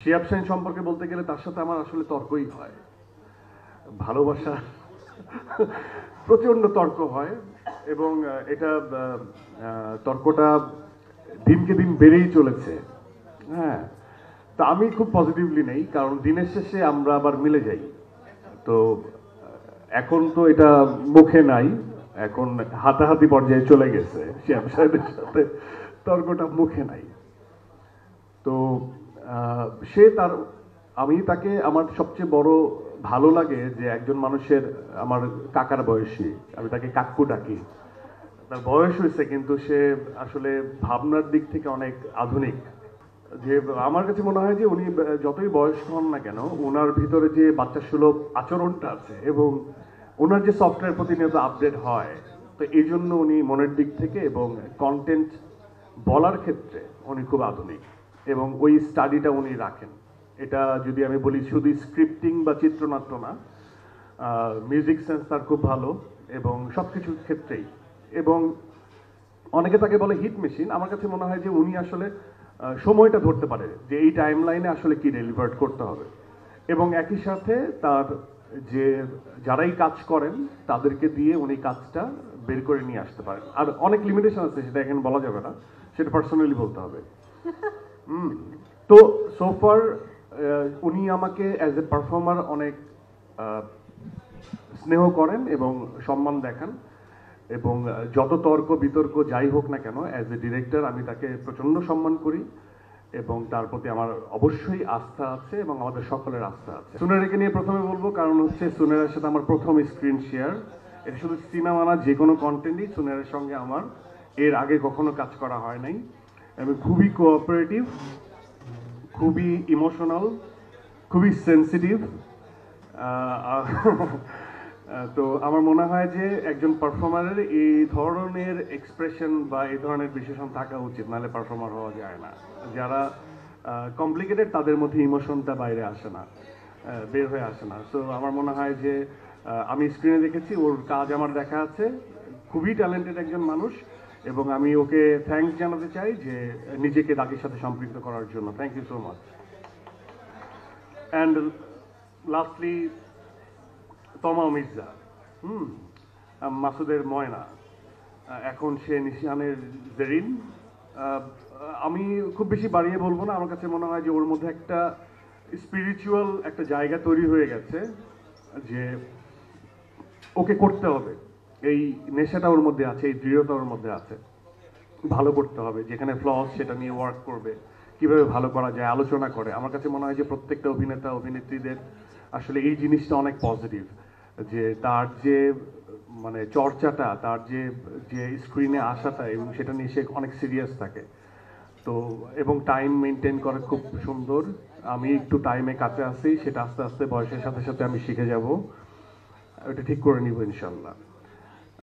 শিহাব শাহীন সম্পর্কে বলতে গেলে তার সাথে আমার আসলে তর্কই হয়, ভালোবাসা প্রচন্ড তর্ক হয় এবং এটা তর্কটা দিনকে দিন বেড়েই চলেছে। হ্যাঁ, তা আমি খুব পজিটিভলি নেই, কারণ দিনের শেষে আমরা আবার মিলে যাই। তো এখন তো এটা মুখে নাই, এখন হাতাহাতি পর্যায়ে চলে গেছে। শিহাব সাহেবের সাথে তর্কটা মুখে নাই। তো সে তার, আমি তাকে, আমার সবচেয়ে বড় ভালো লাগে যে একজন মানুষের, আমার কাকার বয়সী, আমি তাকে কাক্কু ডাকি। তার বয়স হয়েছে কিন্তু সে আসলে ভাবনার দিক থেকে অনেক আধুনিক। যে আমার কাছে মনে হয় যে উনি যতই বয়স্ক হন না কেন, ওনার ভিতরে যে বাচ্চা সুলভ আচরণটা আছে এবং ওনার যে সফটওয়্যার প্রতিনিয়ত আপডেট হয়, তো এই জন্য উনি মনের দিক থেকে এবং কন্টেন্ট বলার ক্ষেত্রে উনি খুব আধুনিক এবং ওই স্টাডিটা উনি রাখেন। এটা যদি আমি বলি শুধু স্ক্রিপ্টিং বা চিত্রনাট্য না, মিউজিক সেন্স তার খুব ভালো এবং সব কিছুর ক্ষেত্রেই। এবং অনেকে তাকে বলে হিট মেশিন, আমার কাছে মনে হয় যে উনি আসলে সময়টা ধরতে পারে যে এই টাইম লাইনে আসলে কি ডেলিভার করতে হবে, এবং একই সাথে তার যে যারাই কাজ করেন তাদেরকে দিয়ে উনি কাজটা বের করে নিয়ে আসতে পারেন। আর অনেক লিমিটেশন আছে, সেটা এখানে বলা যাবে না, সেটা পার্সোনালি বলতে হবে। তো সোফার উনি আমাকে অ্যাজ এ পারফর্মার অনেক স্নেহ করেন এবং সম্মান দেখান, এবং যত তর্ক বিতর্ক যাই হোক না কেন, অ্যাজ এ ডিরেক্টর আমি তাকে প্রচণ্ড সম্মান করি এবং তার প্রতি আমার অবশ্যই আস্থা আছে এবং আমাদের সকলের আস্থা আছে। সুনেরাকে নিয়ে প্রথমে বলবো, কারণ হচ্ছে সুনেরার সাথে আমার প্রথম স্ক্রিন শেয়ার। এটা শুধু সিনেমা না, যে কোনো কন্টেন্টই সুনেরার সঙ্গে আমার এর আগে কখনো কাজ করা হয় নাই। আমি খুবই কোঅপারেটিভ, খুবই ইমোশনাল, খুবই সেন্সিটিভ। তো আমার মনে হয় যে একজন পারফর্মারের এই ধরনের এক্সপ্রেশন বা এই ধরনের বিশেষণ থাকা উচিত, নাহলে পারফর্মার হওয়া যায় না। যারা কমপ্লিকেটেড তাদের মধ্যে ইমোশনটা বাইরে আসে না, বের হয়ে আসে না। সো আমার মনে হয় যে আমি স্ক্রিনে দেখেছি, ওর কাজ আমার দেখা আছে, খুবই ট্যালেন্টেড একজন মানুষ, এবং আমি ওকে থ্যাঙ্কস জানাতে চাই যে নিজেকে দাগের সাথে সম্পৃক্ত করার জন্য। Thank you so much. And lastly Toma Mirza, মাসুদের ময়না, এখন সে নিশানের জেরিন। আমি খুব বেশি বাড়িয়ে বলবো না, আমার কাছে মনে হয় যে ওর মধ্যে একটা স্পিরিচুয়াল একটা জায়গা তৈরি হয়ে গেছে, যে ওকে করতে হবে, এই নেশাটা ওর মধ্যে আছে, এই দৃঢ়তা ওর মধ্যে আছে, ভালো করতে হবে, যেখানে ফ্লস সেটা নিয়ে ওয়ার্ক করবে, কিভাবে ভালো করা যায় আলোচনা করে। আমার কাছে মনে হয় যে প্রত্যেকটা অভিনেতা অভিনেত্রীদের আসলে এই জিনিসটা অনেক পজিটিভ, যে তার যে মানে চর্চাটা, তার যে যে স্ক্রিনে আসাটা, এবং সেটা নিয়ে সে অনেক সিরিয়াস থাকে। তো এবং টাইম মেনটেন করে খুব সুন্দর। আমি একটু টাইমে কাছে আসি, সেটা আস্তে আস্তে বয়সের সাথে সাথে আমি শিখে যাব, ওটা ঠিক করে নিব ইনশাল্লাহ।